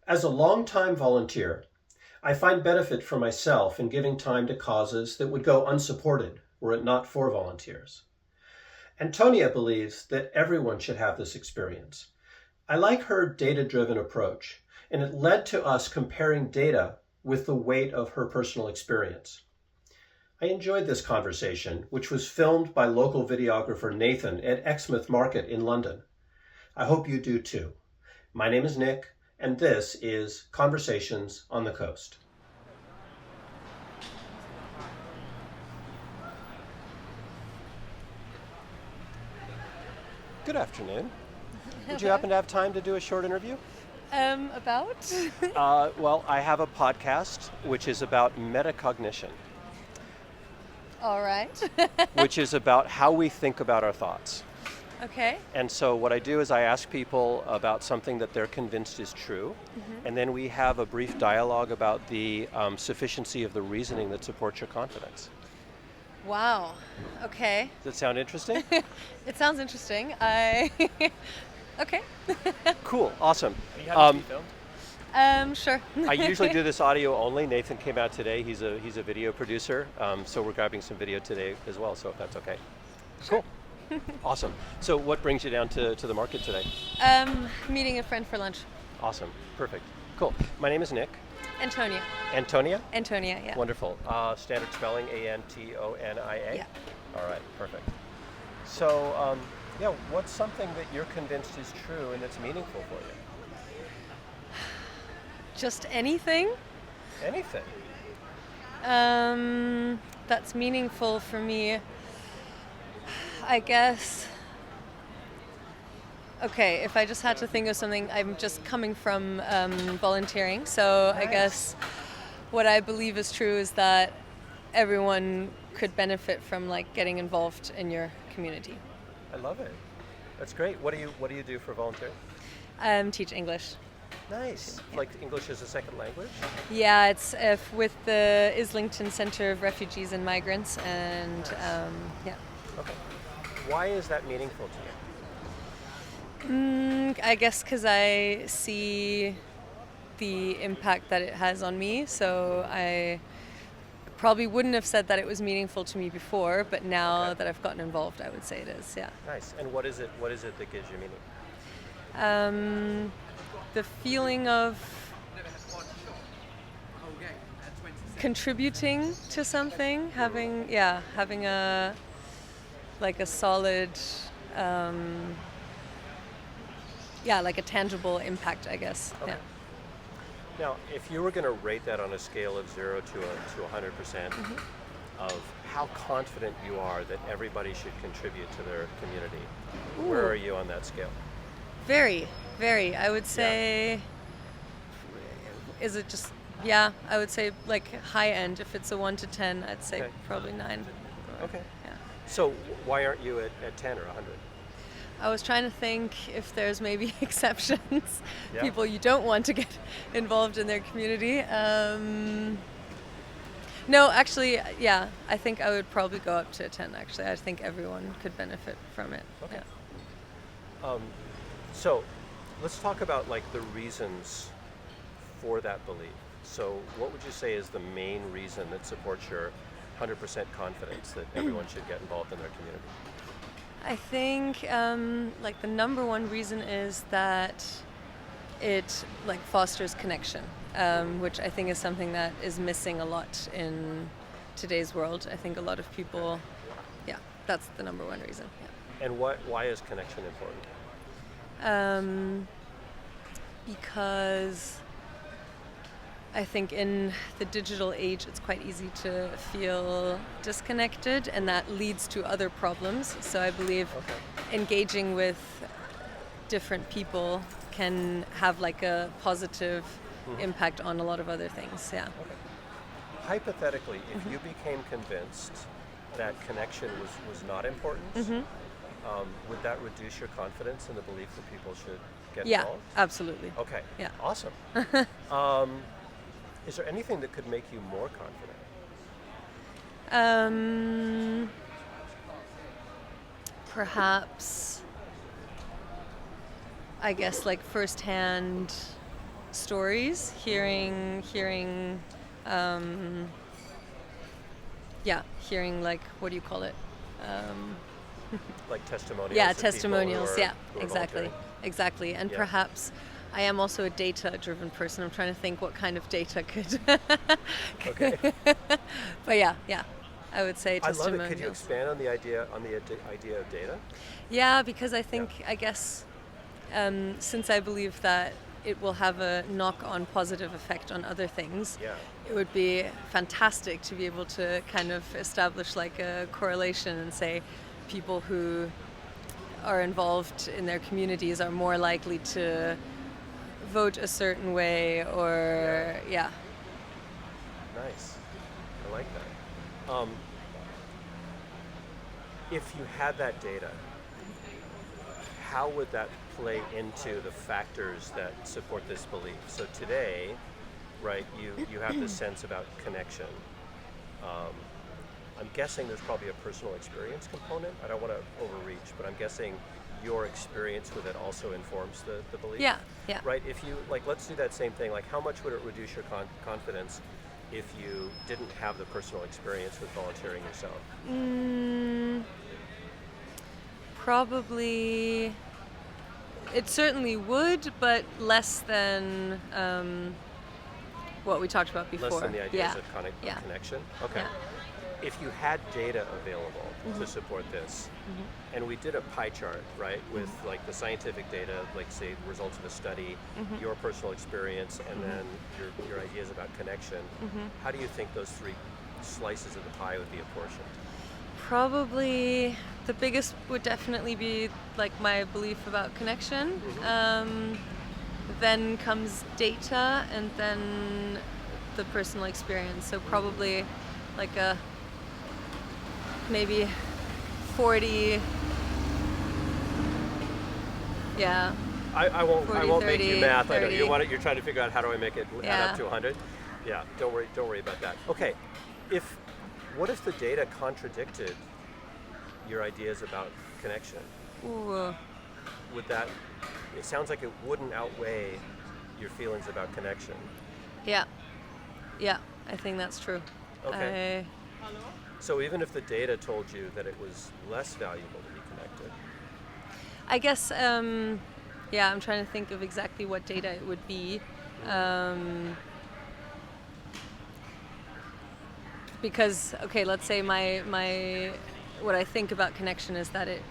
As a longtime volunteer, I find benefit for myself in giving time to causes that would go unsupported were it not for volunteers. Antonia believes that everyone should have this experience. I like her data-driven approach, and it led to us comparing data with the weight of her personal experience. I enjoyed this conversation, which was filmed by local videographer Nathan at Exmouth Market in London. I hope you do too. My name is Nick, and this is Conversations on the Coast. Good afternoon. Would you happen to have time to do a short interview? About? Well, I have a podcast which is about metacognition. All right. Which is about how we think about our thoughts. Okay. And so what I do is I ask people about something that they're convinced is true, and then we have a brief dialogue about the sufficiency of the reasoning that supports your confidence. Wow. Okay. Does that sound interesting? It sounds interesting. Okay. Cool. Awesome. Are you happy to be filmed? Sure. I usually do this audio only. Nathan came out today. He's a video producer, so we're grabbing some video today as well, so if that's okay. Sure. Cool. Awesome. So what brings you down to the market today? Meeting a friend for lunch. Awesome. Perfect. Cool. My name is Nick. Antonia. Antonia? Antonia, yeah. Wonderful. Standard spelling, Antonia? Yeah. All right, perfect. So, what's something that you're convinced is true and that's meaningful for you? Just anything? Anything. That's meaningful for me. I guess. Okay, if I just had to think of something, I'm just coming from volunteering, so Nice. I guess what I believe is true is that everyone could benefit from getting involved in your community. I love it. That's great. What do you do for volunteer? Teach English. Nice. Yeah. Like English as a second language? Yeah, it's with the Islington Center of Refugees and Migrants, and yeah. Okay. Why is that meaningful to you? I guess because I see the impact that it has on me, so I probably wouldn't have said that it was meaningful to me before, but now that I've gotten involved, I would say it is, yeah. Nice. And what is it that gives you meaning? The feeling of contributing to something, having a solid, like a tangible impact, I guess. Okay. Yeah. Now, if you were going to rate that on a scale of 0 to 100% of how confident you are that everybody should contribute to their community, where are you on that scale? Very, very. I would say, is it just, I would say high end. If it's a 1 to 10, I'd say probably 9. Okay. Yeah. So why aren't you at 10 or 100? I was trying to think if there's maybe exceptions, Yeah. people you don't want to get involved in their community. No, actually, I think I would probably go up to a 10, actually. I think everyone could benefit from it. Okay. Yeah. So let's talk about the reasons for that belief. So what would you say is the main reason that supports your 100% confidence that everyone should get involved in their community? I think the number one reason is that it fosters connection, which I think is something that is missing a lot in today's world. I think a lot of people, that's the number one reason. Yeah. And why is connection important? Because I think in the digital age, it's quite easy to feel disconnected, and that leads to other problems. So I believe engaging with different people can have a positive impact on a lot of other things. Yeah. Okay. Hypothetically, if you became convinced that connection was not important, would that reduce your confidence in the belief that people should get involved? Yeah, absolutely. Okay. Yeah. Awesome. Is there anything that could make you more confident? Perhaps, I guess, firsthand stories, hearing like, what do you call it? Like testimonials. Yeah, of people testimonials. who are Exactly. volunteering. And Yeah. perhaps I am also a data-driven person. I'm trying to think what kind of data could. Okay. But yeah, I would say I love testimonials. it. Could you expand on the idea of data? Yeah, because I guess, since I believe that it will have a knock-on positive effect on other things, Yeah. it would be fantastic to be able to kind of establish like a correlation and say people who are involved in their communities are more likely to vote a certain way, or yeah. Nice. I like that. If you had that data, how would that play into the factors that support this belief? So today, right, you have this sense about connection. I'm guessing there's probably a personal experience component. I don't want to overreach, but I'm guessing your experience with it also informs the belief. Yeah. Right? If you, like, let's do that same thing. Like, how much would it reduce your confidence if you didn't have the personal experience with volunteering yourself? Probably, it certainly would, but less than what we talked about before. Less than the ideas of Yeah. connection? Okay. Yeah. If you had data available to support this, and we did a pie chart, right, with like the scientific data, like say results of a study, your personal experience, and then your ideas about connection, how do you think those three slices of the pie would be apportioned? Probably the biggest would definitely be like my belief about connection. Then comes data, and then the personal experience. So probably like a maybe 40. Yeah. I won't 40, make you 30, math. I know 30. you're trying to figure out how do I make it add up to 100. Yeah, don't worry about that. Okay. What if the data contradicted your ideas about connection? Ooh. Would that, it sounds like it wouldn't outweigh your feelings about connection. Yeah, I think that's true. Okay. So even if the data told you that it was less valuable to be connected. I guess, I'm trying to think of exactly what data it would be. Because, okay, let's say my what I think about connection is that it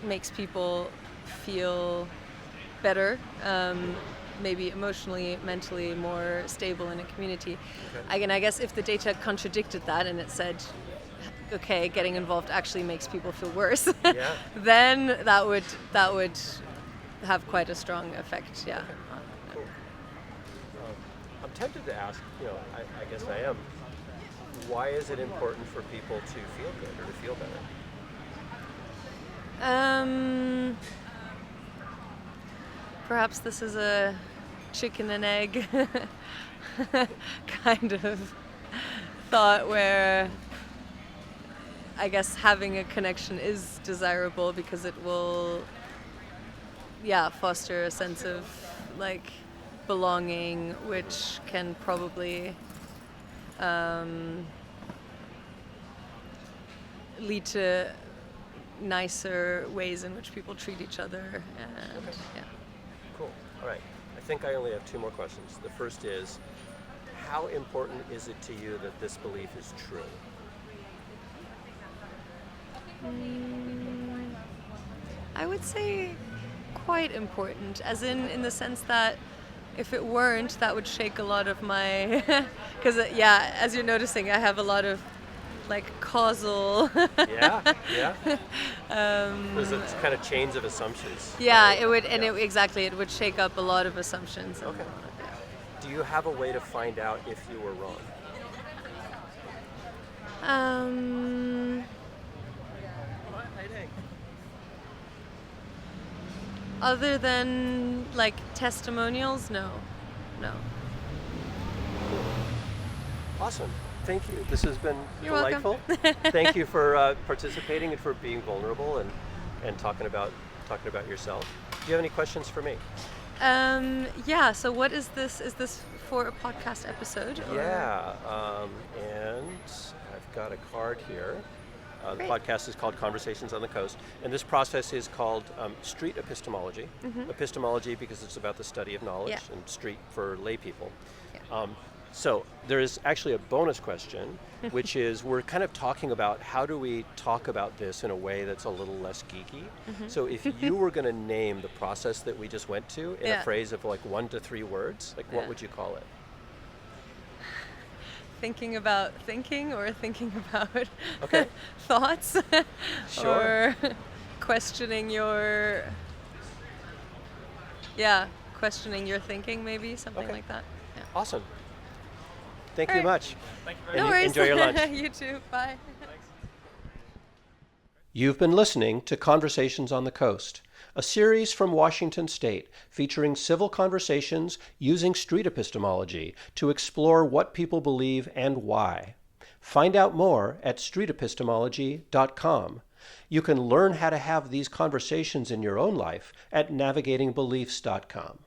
makes people feel better, maybe emotionally, mentally more stable in a community. Okay. Again, I guess if the data contradicted that and it said, okay, getting involved actually makes people feel worse, then that would have quite a strong effect. Yeah. Okay. Cool. I'm tempted to ask, I guess I am. Why is it important for people to feel good or to feel better? Perhaps this is a chicken and egg kind of thought, where I guess having a connection is desirable because it will, foster a sense of like belonging, which can probably lead to nicer ways in which people treat each other. And Cool. All right. I think I only have two more questions. The first is, how important is it to you that this belief is true? I would say quite important, as in the sense that if it weren't, that would shake a lot of my, because as you're noticing, I have a lot of like causal. There's a kind of chains of assumptions. Yeah, right? it would, and it would shake up a lot of assumptions. Okay. Do you have a way to find out if you were wrong? Other than like testimonials, no. Awesome. Thank you. This has been You're delightful. welcome. Thank you for participating and for being vulnerable and talking about yourself. Do you have any questions for me? Yeah, so what is this? Is this for a podcast episode? Or? Yeah, and I've got a card here. The Great. podcast is called Conversations on the Coast, and this process is called street epistemology. Epistemology because it's about the study of knowledge, Yeah. and street for lay people. Yeah. So there is actually a bonus question, which is we're kind of talking about how do we talk about this in a way that's a little less geeky. So if you were going to name the process that we just went to in a phrase of like 1 to 3 words, like what would you call it? Thinking about thinking or thinking about Okay. thoughts? Sure. Or questioning your thinking, maybe, something Okay. like that. Yeah. Awesome. Thank you All right. much. Thank you very No much. worries. Enjoy your lunch. You too. Bye. You've been listening to Conversations on the Coast, a series from Washington State featuring civil conversations using street epistemology to explore what people believe and why. Find out more at streetepistemology.com. You can learn how to have these conversations in your own life at navigatingbeliefs.com.